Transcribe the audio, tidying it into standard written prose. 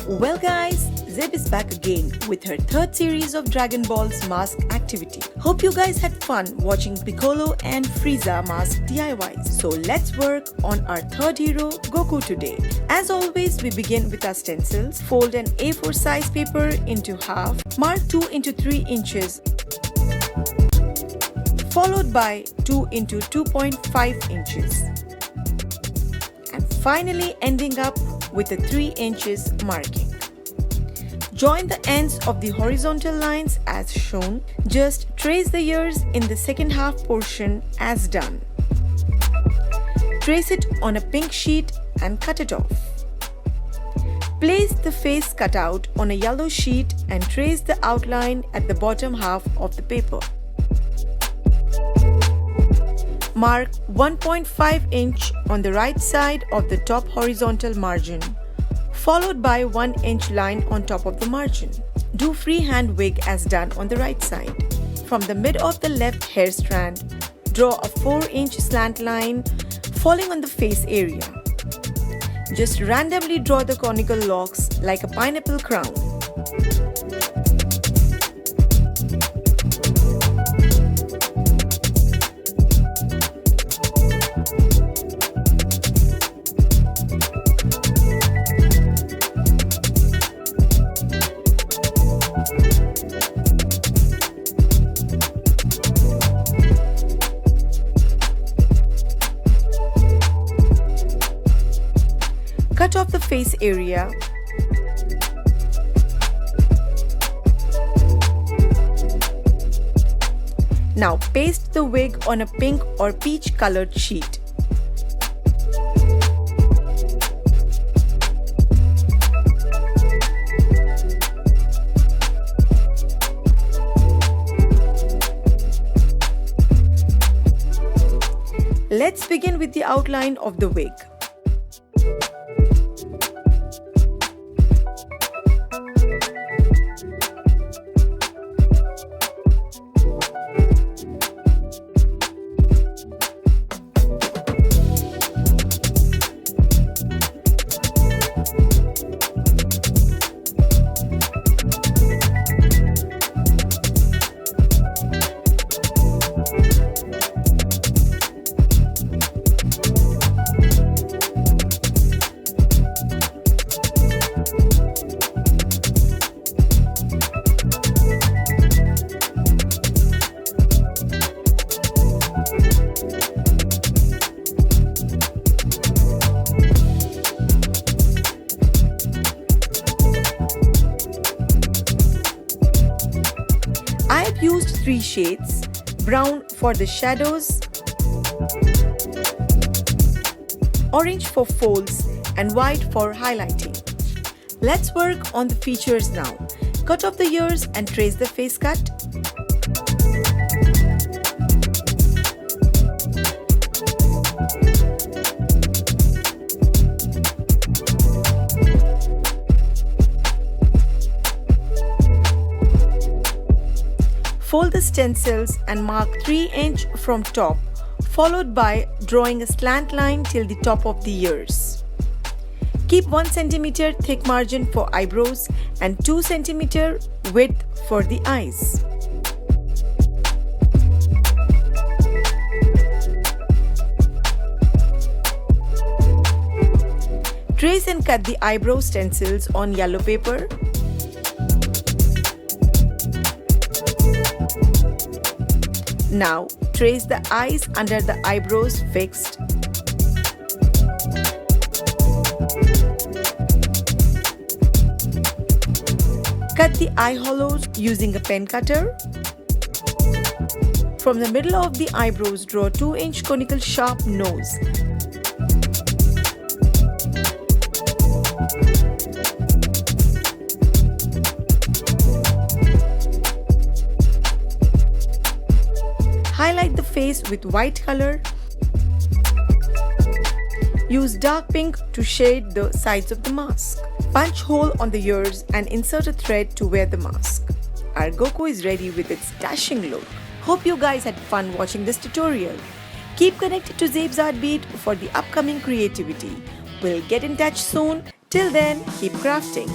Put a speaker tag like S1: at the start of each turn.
S1: Well guys, Zeb is back again with her third series of Dragon Ball's mask activity. Hope you guys had fun watching Piccolo and Frieza mask DIYs. So let's work on our third hero, Goku today. As always, we begin with our stencils. Fold an A4 size paper into half. Mark 2 into 3 inches. Followed by 2 into 2.5 inches. And finally ending up with a 3 inches marking. Join the ends of the horizontal lines as shown. Just trace the ears in the second half portion as done. Trace it on a pink sheet and cut it off. Place the face cutout on a yellow sheet and trace the outline at the bottom half of the paper. Mark 1.5 inch on the right side of the top horizontal margin, followed by 1 inch line on top of the margin. Do freehand wig as done on the right side. From the mid of the left hair strand, draw a 4-inch slant line falling on the face area. Just randomly draw the conical locks like a pineapple crown. Cut off the face area. Now paste the wig on a pink or peach colored sheet. Let's begin with the outline of the wig. I have used 3 shades, brown for the shadows, orange for folds and white for highlighting. Let's work on the features now. Cut off the ears and trace the face cut. Fold the stencils and mark 3 inch from top, followed by drawing a slant line till the top of the ears. Keep 1 cm thick margin for eyebrows and 2 cm width for the eyes. Trace and cut the eyebrow stencils on yellow paper. Now, trace the eyes under the eyebrows fixed. Cut the eye hollows using a pen cutter. From the middle of the eyebrows, draw a 2-inch conical sharp nose. Highlight the face with white color. Use dark pink to shade the sides of the mask. Punch hole on the ears and insert a thread to wear the mask. Our Goku is ready with its dashing look. Hope you guys had fun watching this tutorial. Keep connected to ZebsArtbeat for the upcoming creativity. We'll get in touch soon. Till then, keep crafting.